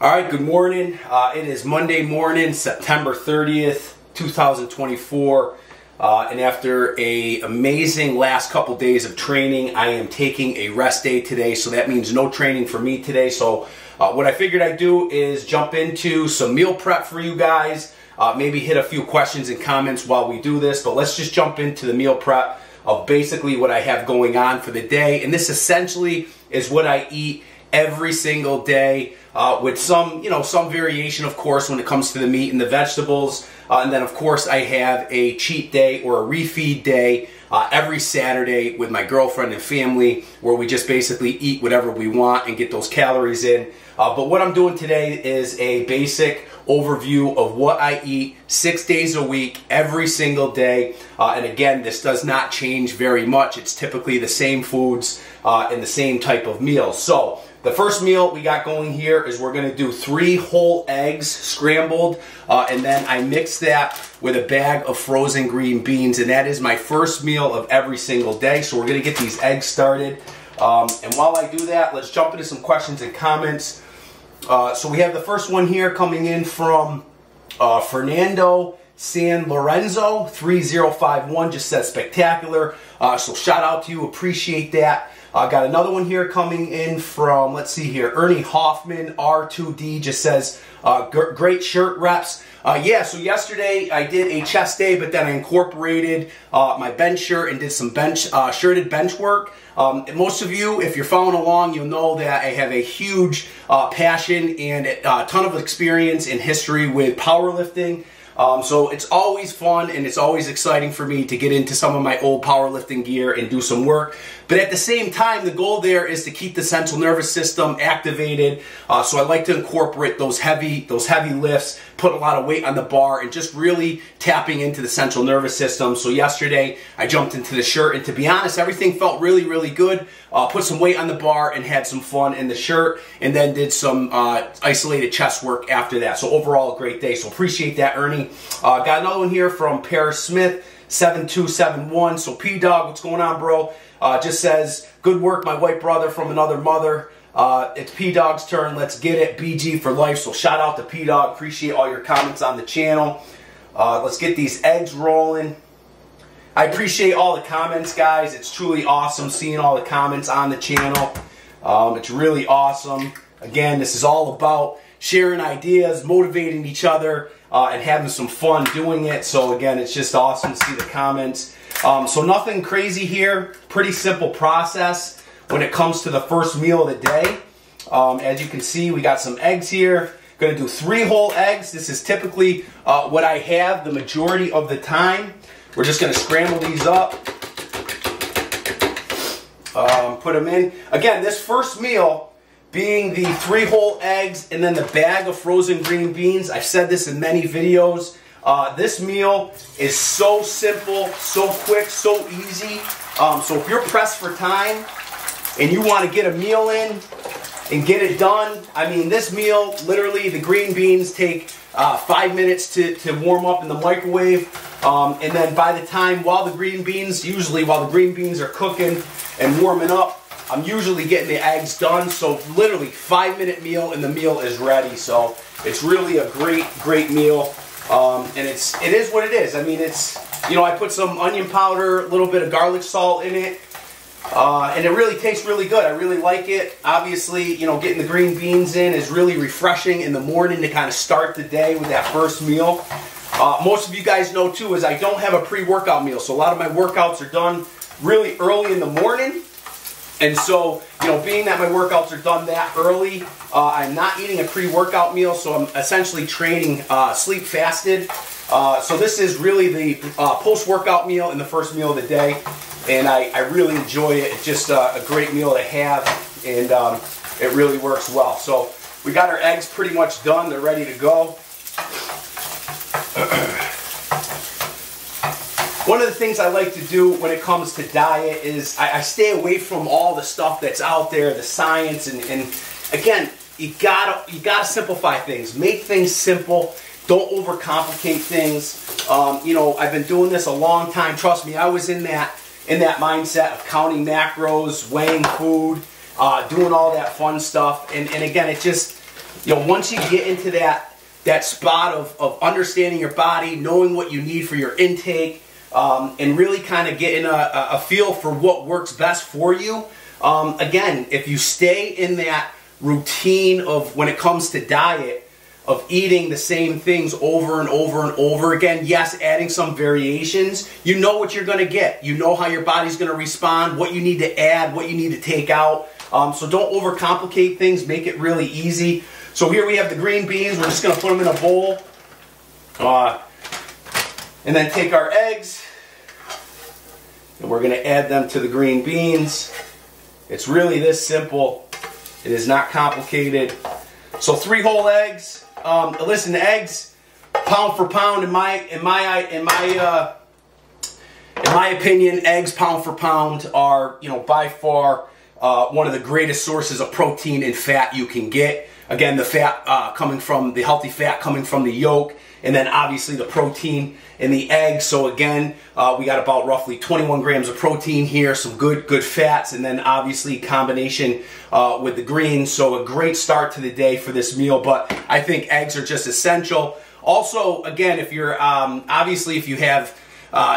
All right, good morning. It is Monday morning, September 30th, 2024. And after an amazing last couple days of training, I am taking a rest day today. So that means no training for me today. So what I figured I'd do is jump into some meal prep for you guys. Maybe hit a few questions and comments while we do this. But let's just jump into the meal prep of basically what I have going on for the day. And this essentially is what I eat every single day, with some variation, of course, when it comes to the meat and the vegetables. And then, of course, I have a cheat day or a refeed day every Saturday with my girlfriend and family, where we just basically eat whatever we want and get those calories in. But what I'm doing today is a basic overview of what I eat 6 days a week, every single day. And again, this does not change very much. It's typically the same foods and the same type of meals. So the first meal we got going here is we're going to do 3 whole eggs scrambled, and then I mix that with a bag of frozen green beans, and that is my first meal of every single day. So we're going to get these eggs started, and while I do that, let's jump into some questions and comments. So we have the first one here coming in from Fernando San Lorenzo 3051, just says spectacular. So shout out to you, appreciate that. Got another one here coming in from, let's see here, Ernie Hoffman R2D, just says great shirt reps. Yeah, so yesterday I did a chest day, but then I incorporated my bench shirt and did some shirted bench work. And most of you, if you're following along, you'll know that I have a huge passion and a ton of experience and history with powerlifting. So it's always fun and it's always exciting for me to get into some of my old powerlifting gear and do some work. But at the same time, the goal there is to keep the central nervous system activated. So I like to incorporate those heavy lifts, put a lot of weight on the bar, and just really tapping into the central nervous system. So yesterday I jumped into the shirt, and to be honest, everything felt really, really good. Put some weight on the bar and had some fun in the shirt, and then did some isolated chest work after that. So overall, a great day. So appreciate that, Ernie. Got another one here from Paris Smith 7271. So P-Dog, what's going on, bro? Just says, good work, my white brother from another mother. It's P-Dog's turn. Let's get it. BG for life. So shout out to P-Dog. Appreciate all your comments on the channel. Let's get these eggs rolling. I appreciate all the comments, guys. It's truly awesome seeing all the comments on the channel. It's really awesome. Again, this is all about sharing ideas, motivating each other, and having some fun doing it. So again, it's just awesome to see the comments. So nothing crazy here. Pretty simple process when it comes to the first meal of the day. As you can see, we got some eggs here. Going to do 3 whole eggs. This is typically what I have the majority of the time. We're just going to scramble these up. Put them in. Again, this first meal being the 3 whole eggs and then the bag of frozen green beans. I've said this in many videos. This meal is so simple, so quick, so easy. So if you're pressed for time and you want to get a meal in and get it done, I mean, this meal, literally, the green beans take 5 minutes to warm up in the microwave. And then by the time, while the green beans are cooking and warming up, I'm usually getting the eggs done. So literally 5-minute meal and the meal is ready. So it's really a great meal. And it is what it is. I mean, I put some onion powder, a little bit of garlic salt in it, and it really tastes really good. I really like it. Obviously, getting the green beans in is really refreshing in the morning to kind of start the day with that first meal. Most of you guys know too is I don't have a pre-workout meal, so a lot of my workouts are done really early in the morning. And so, being that my workouts are done that early, I'm not eating a pre-workout meal, so I'm essentially training sleep fasted. So this is really the post-workout meal and the first meal of the day, and I really enjoy it. It's just a great meal to have, and it really works well. So we got our eggs pretty much done. They're ready to go. One of the things I like to do when it comes to diet is I stay away from all the stuff that's out there, the science, and again, you gotta simplify things. Make things simple. Don't overcomplicate things. I've been doing this a long time. Trust me, I was in that mindset of counting macros, weighing food, doing all that fun stuff, and again, it just you know, once you get into that spot of understanding your body, knowing what you need for your intake, and really kind of getting a feel for what works best for you. Again, if you stay in that routine of when it comes to diet, of eating the same things over and over and over again, yes, adding some variations, you know what you're going to get. You know how your body's going to respond, what you need to add, what you need to take out. So don't overcomplicate things, make it really easy. So here we have the green beans. We're just going to put them in a bowl. And then take our eggs, and we're going to add them to the green beans. It's really this simple. It is not complicated. So 3 whole eggs. Listen, the eggs, pound for pound, in my opinion, eggs pound for pound are, you know, by far one of the greatest sources of protein and fat you can get. Again, the fat coming from the healthy fat coming from the yolk, and then obviously the protein in the egg. So again, we got about roughly 21 grams of protein here, some good fats, and then obviously combination with the greens. So a great start to the day for this meal, but I think eggs are just essential. Also, again, if you're obviously if you have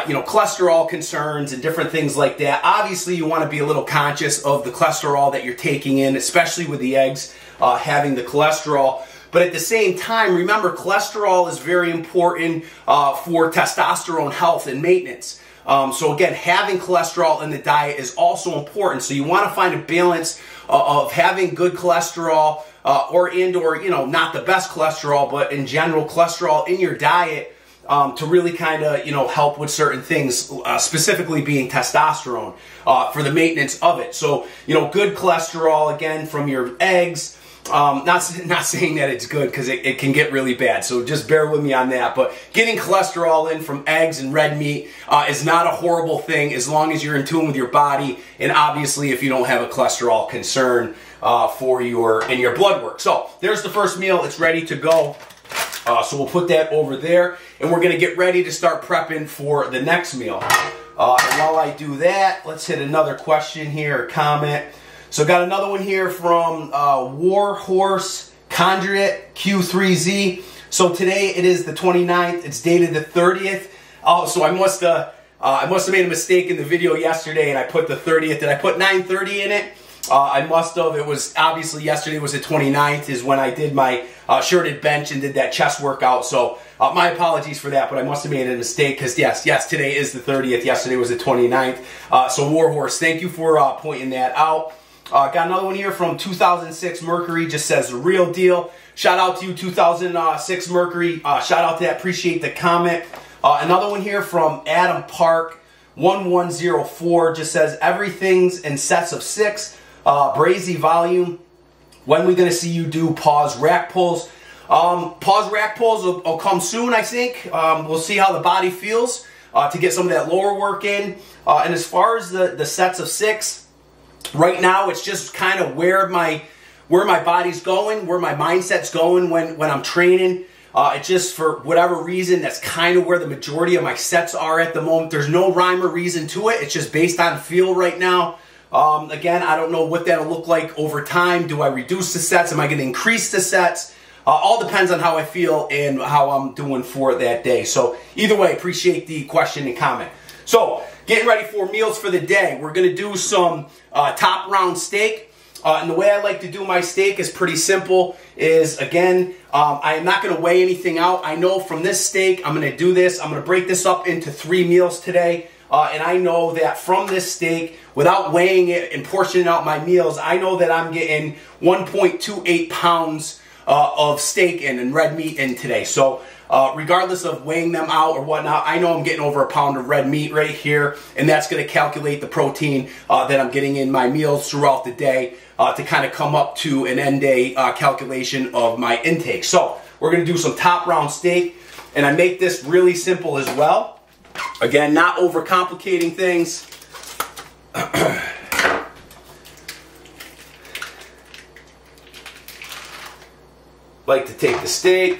you know, cholesterol concerns and different things like that, obviously you want to be a little conscious of the cholesterol that you're taking in, especially with the eggs having the cholesterol. But at the same time, remember, cholesterol is very important for testosterone health and maintenance. So again, having cholesterol in the diet is also important. So you want to find a balance of having good cholesterol or you know, not the best cholesterol, but in general cholesterol in your diet to really kind of, you know, help with certain things, specifically being testosterone for the maintenance of it. So, you know, good cholesterol, again, from your eggs. Not saying that it's good, because it can get really bad, so just bear with me on that. But getting cholesterol in from eggs and red meat is not a horrible thing as long as you're in tune with your body, and obviously if you don't have a cholesterol concern for your blood work. So there's the first meal. It's ready to go. So we'll put that over there, and we're going to get ready to start prepping for the next meal. And while I do that, let's hit another question here, or comment. So got another one here from Warhorse Conduit Q3Z. So today it is the 29th. It's dated the 30th. Oh, so I must have made a mistake in the video yesterday, and I put the 30th. Did I put 9:30 in it? I must have. It was obviously yesterday was the 29th is when I did my shirted bench and did that chest workout. So my apologies for that, but I must have made a mistake, because yes, today is the 30th. Yesterday was the 29th. So Warhorse, thank you for pointing that out. Got another one here from 2006 Mercury, just says the real deal. Shout out to you, 2006 Mercury. Shout out to that, appreciate the comment. Another one here from Adam Park 1104, just says everything's in sets of 6. Brazy volume. When we going to see you do pause rack pulls? Pause rack pulls will come soon, I think. We'll see how the body feels to get some of that lower work in. And as far as the sets of 6, right now, it's just kind of where my body's going, where my mindset's going when I'm training. It's just, for whatever reason, that's kind of where the majority of my sets are at the moment. There's no rhyme or reason to it. It's just based on feel right now. Again, I don't know what that'll look like over time. Do I reduce the sets? Am I going to increase the sets? All depends on how I feel and how I'm doing for that day. So either way, appreciate the question and comment. So getting ready for meals for the day. We're going to do some top round steak. And the way I like to do my steak is pretty simple. Is, again, I am not going to weigh anything out. I know from this steak, I'm going to do this. I'm going to break this up into 3 meals today. And I know that from this steak, without weighing it and portioning out my meals, I know that I'm getting 1.28 pounds of steak and red meat in today. So regardless of weighing them out or whatnot, I know I'm getting over a pound of red meat right here, and that's going to calculate the protein that I'm getting in my meals throughout the day to kind of come up to an end day calculation of my intake. So we're going to do some top round steak, and I make this really simple as well. Again, not overcomplicating things. Like to take the steak.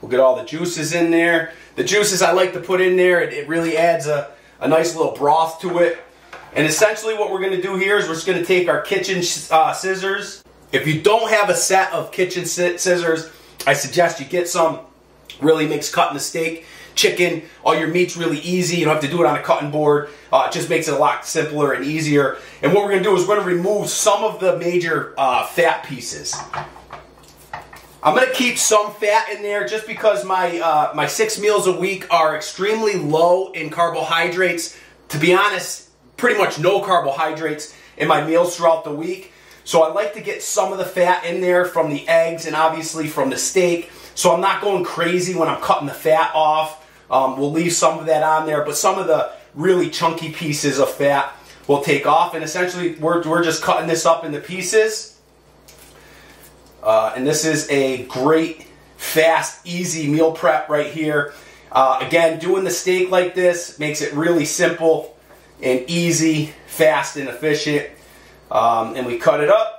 We'll get all the juices in there. The juices I like to put in there, it really adds a nice little broth to it. And essentially what we're going to do here is we're just going to take our kitchen scissors, If you don't have a set of kitchen scissors, I suggest you get some. Really makes cutting the steak, chicken, all your meat's really easy. You don't have to do it on a cutting board. It just makes it a lot simpler and easier. And what we're going to do is we're going to remove some of the major fat pieces. I'm going to keep some fat in there just because my 6 meals a week are extremely low in carbohydrates. To be honest, pretty much no carbohydrates in my meals throughout the week. So I like to get some of the fat in there from the eggs and obviously from the steak. So I'm not going crazy when I'm cutting the fat off. We'll leave some of that on there, but some of the really chunky pieces of fat we'll take off. And essentially, we're just cutting this up into pieces. And this is a great, fast, easy meal prep right here. Again, doing the steak like this makes it really simple and easy, fast and efficient. And we cut it up.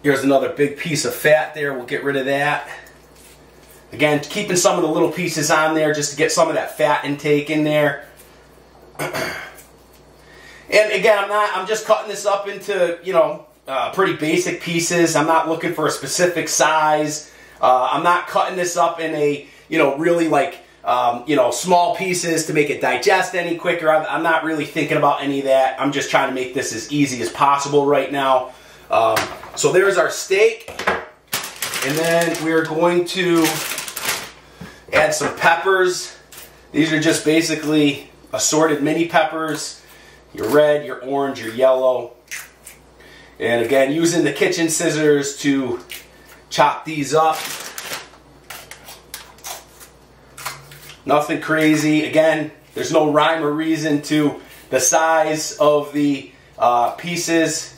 Here's another big piece of fat there. We'll get rid of that. Again, keeping some of the little pieces on there just to get some of that fat intake in there. And again, I'm just cutting this up into, you know, pretty basic pieces. I'm not looking for a specific size. I'm not cutting this up in a, you know, really like, you know, small pieces to make it digest any quicker. I'm not really thinking about any of that. I'm just trying to make this as easy as possible right now. So there's our steak, and then we're going to add some peppers. These are just basically assorted mini peppers, your red, your orange, your yellow. And again, using the kitchen scissors to chop these up. Nothing crazy. Again, there's no rhyme or reason to the size of the pieces.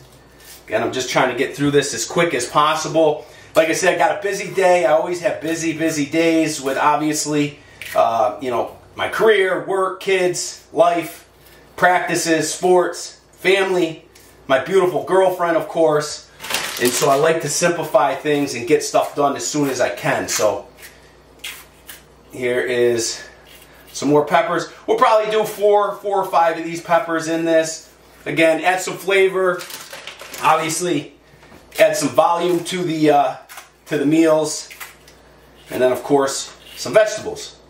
Again, I'm just trying to get through this as quick as possible. Like I said, I got a busy day. I always have busy days with obviously, you know, my career, work, kids, life, practices, sports, family, my beautiful girlfriend, of course. And so I like to simplify things and get stuff done as soon as I can. So here is some more peppers. We'll probably do four or five of these peppers in this. Again, add some flavor. Obviously, add some volume to the meals, and then of course some vegetables.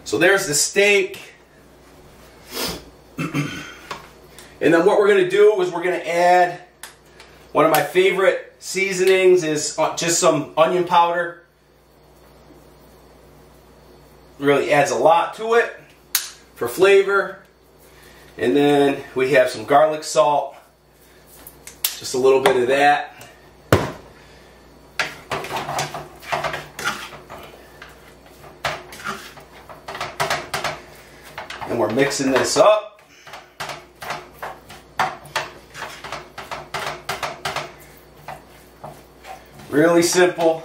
So there's the steak, and then what we're going to do is we're going to add one of my favorite seasonings is just some onion powder. Really adds a lot to it for flavor. And then we have some garlic salt, just a little bit of that. And we're mixing this up. Really simple.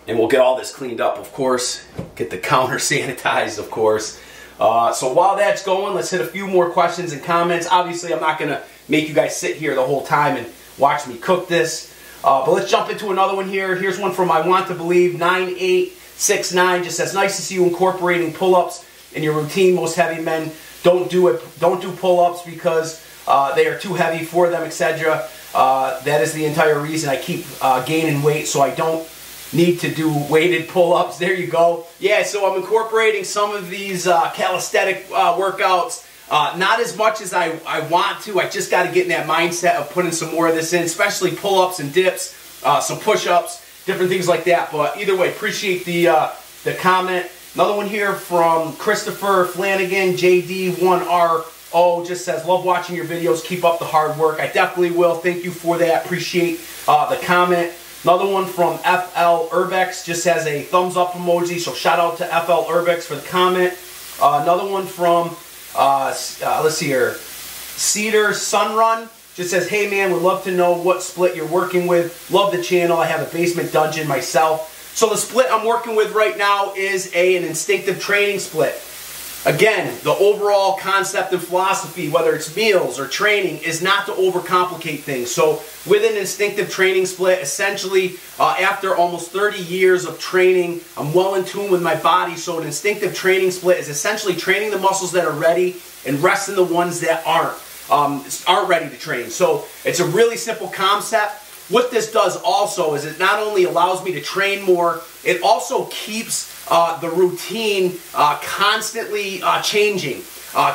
And we'll get all this cleaned up, of course. Get the counter sanitized, of course. So while that's going, let's hit a few more questions and comments. Obviously, I'm not going to make you guys sit here the whole time and watch me cook this. But let's jump into another one here. Here's one from I Want to Believe 9869. Just says, nice to see you incorporating pull-ups in your routine. Most heavy men don't do pull-ups because they are too heavy for them, etc. That is the entire reason I keep gaining weight, so I don't need to do weighted pull-ups. There you go. Yeah, so I'm incorporating some of these calisthenic workouts. Not as much as I want to. I just got to get in that mindset of putting some more of this in, especially pull-ups and dips, some push-ups, different things like that. But either way, appreciate the comment. Another one here from Christopher Flanagan, JD1RO, just says, love watching your videos. Keep up the hard work. I definitely will. Thank you for that. Appreciate the comment. Another one from FL Urbex, just has a thumbs up emoji, so shout out to FL Urbex for the comment. Another one from, let's see here, Cedar Sunrun, just says, hey man, would love to know what split you're working with. Love the channel. I have a basement dungeon myself. So the split I'm working with right now is an instinctive training split. Again, the overall concept and philosophy, whether it's meals or training, is not to overcomplicate things. So with an instinctive training split, essentially, after almost 30 years of training, I'm well in tune with my body. So an instinctive training split is essentially training the muscles that are ready and resting the ones that aren't ready to train. So it's a really simple concept. What this does also is it not only allows me to train more, it also keeps the routine constantly changing,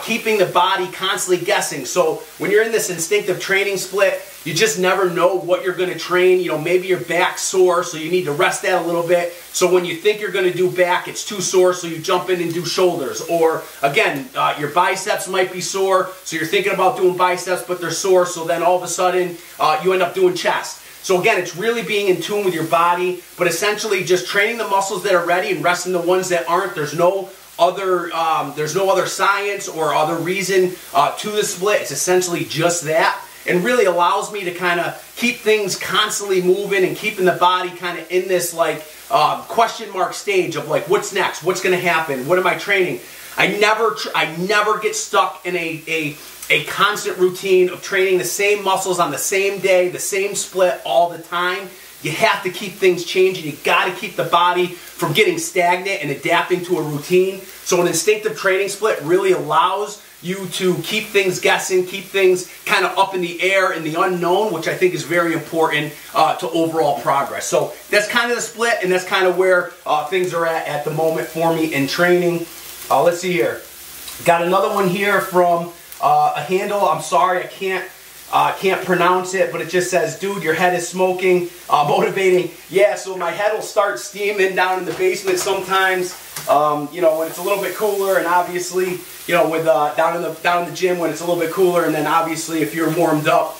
keeping the body constantly guessing. So when you're in this instinctive training split, you just never know what you're going to train. You know, maybe your back's sore, so you need to rest that a little bit. So when you think you're going to do back, it's too sore, so you jump in and do shoulders. Or again, your biceps might be sore, so you're thinking about doing biceps, but they're sore, so then all of a sudden you end up doing chest. So again, it's really being in tune with your body, but essentially just training the muscles that are ready and resting the ones that aren't. There's no other science or other reason to the split. It's essentially just that, and really allows me to kind of keep things constantly moving and keeping the body kind of in this like question mark stage of like, what's next? What's going to happen? What am I training? I never get stuck in a constant routine of training the same muscles on the same day, the same split all the time. You have to keep things changing. You got to keep the body from getting stagnant and adapting to a routine. So an instinctive training split really allows you to keep things guessing, keep things kind of up in the air in the unknown, which I think is very important to overall progress. So that's kind of the split, and that's kind of where things are at the moment for me in training. Let's see here. Got another one here from a handle. I'm sorry, I can't pronounce it, but it just says, dude, your head is smoking, motivating. Yeah, so my head will start steaming down in the basement sometimes, you know, when it's a little bit cooler, and obviously, you know, with down in the gym when it's a little bit cooler, and then obviously if you're warmed up,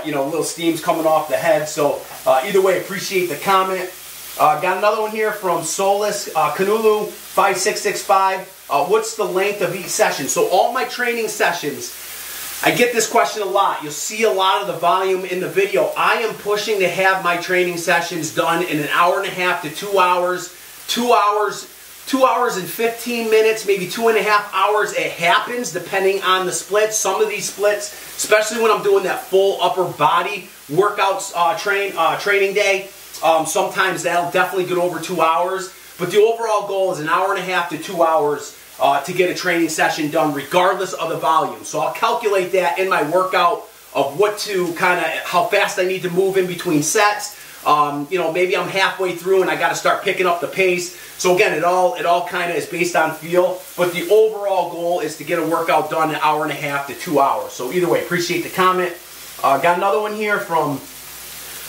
you know, little steam's coming off the head. So either way, appreciate the comment. Got another one here from Solus Kanulu 5665. What's the length of each session? So all my training sessions, I get this question a lot. You'll see a lot of the volume in the video. I am pushing to have my training sessions done in an hour and a half to 2 hours. 2 hours and 15 minutes, maybe 2.5 hours. It happens depending on the splits. Some of these splits, especially when I'm doing that full upper body workouts training day, sometimes that'll definitely get over 2 hours. But the overall goal is an hour and a half to 2 hours to get a training session done regardless of the volume. So I'll calculate that in my workout of what to how fast I need to move in between sets. You know, maybe I'm halfway through and I got to start picking up the pace. So again, it all kind of is based on feel, but the overall goal is to get a workout done in an hour and a half to 2 hours. So either way, appreciate the comment. Got another one here from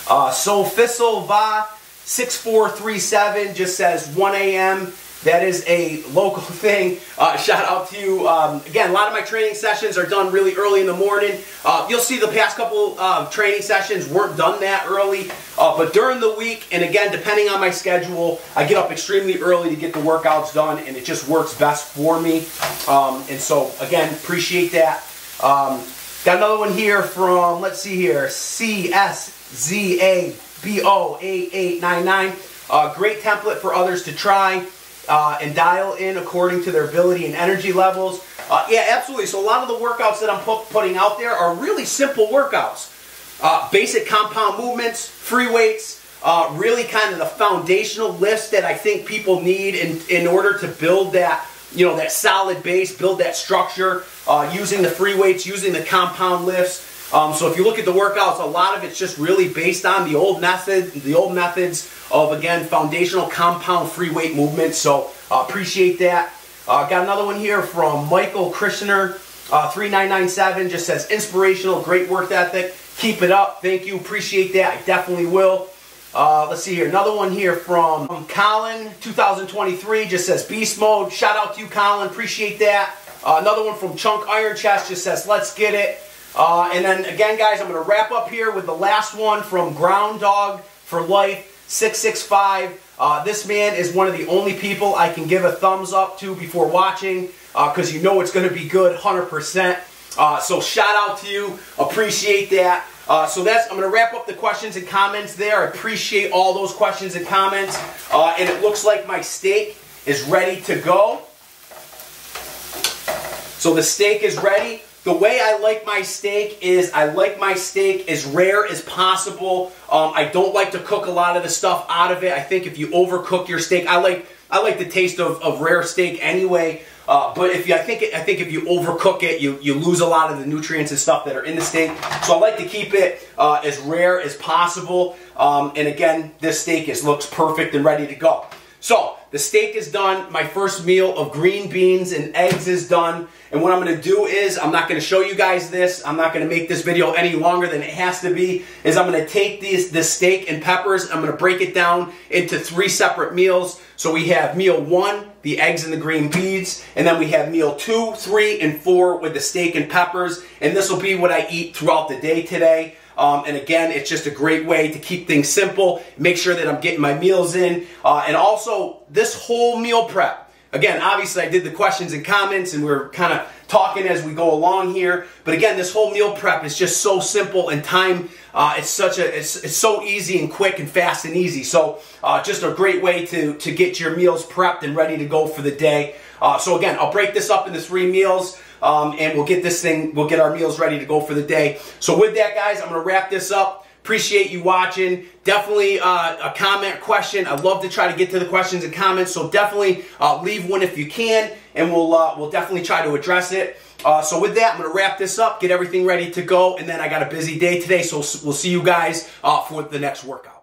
Sofisselva 6437, just says 1 a.m. That is a local thing. Shout out to you. Again, a lot of my training sessions are done really early in the morning. You'll see the past couple training sessions weren't done that early. But during the week, and again, depending on my schedule, I get up extremely early to get the workouts done, and it just works best for me. And so, again, appreciate that. Got another one here from, let's see here, CSZABO8899. Great template for others to try. And dial in according to their ability and energy levels. Yeah, absolutely. So a lot of the workouts that I'm putting out there are really simple workouts. Basic compound movements, free weights, really kind of the foundational lifts that I think people need in order to build that, you know, that solid base, build that structure, using the free weights, using the compound lifts. So if you look at the workouts, a lot of it's just really based on the old methods of, again, foundational compound free weight movements. So appreciate that. Got another one here from Michael Krishner 3997. Just says inspirational, great work ethic. Keep it up. Thank you. Appreciate that. I definitely will. Let's see here. Another one here from Colin 2023. Just says beast mode. Shout out to you, Colin. Appreciate that. Another one from Chunk Iron Chest. Just says let's get it. And then again, guys, I'm going to wrap up here with the last one from Ground Dog for Life 665. This man is one of the only people I can give a thumbs up to before watching, because you know it's going to be good 100%. So shout out to you. Appreciate that. So I'm going to wrap up the questions and comments there. I appreciate all those questions and comments. And it looks like my steak is ready to go. So the steak is ready. The way I like my steak is I like my steak as rare as possible. I don't like to cook a lot of the stuff out of it. I think if you overcook your steak, I like the taste of rare steak anyway. But I think if you overcook it, you lose a lot of the nutrients and stuff that are in the steak. So I like to keep it as rare as possible. And again, this steak looks perfect and ready to go. So the steak is done. My first meal of green beans and eggs is done. And what I'm going to do is, I'm not going to show you guys this. I'm not going to make this video any longer than it has to be. Is I'm going to take this steak and peppers. I'm going to break it down into 3 separate meals. So we have meal 1, the eggs and the green beans. And then we have meal 2, 3, and 4 with the steak and peppers. And this will be what I eat throughout the day today. And again, it's just a great way to keep things simple, make sure that I'm getting my meals in. And also, this whole meal prep, again, obviously I did the questions and comments and we're kind of talking as we go along here. But again, this whole meal prep is just so simple and time, it's so easy and quick and fast and easy. So just a great way to get your meals prepped and ready to go for the day. So again, I'll break this up into 3 meals. And we'll get our meals ready to go for the day. So with that, guys, I'm going to wrap this up. Appreciate you watching. Definitely a comment, question. I'd love to try to get to the questions and comments, so definitely leave one if you can, and we'll definitely try to address it. So with that, I'm going to wrap this up, get everything ready to go, and then I got a busy day today, so we'll see you guys for the next workout.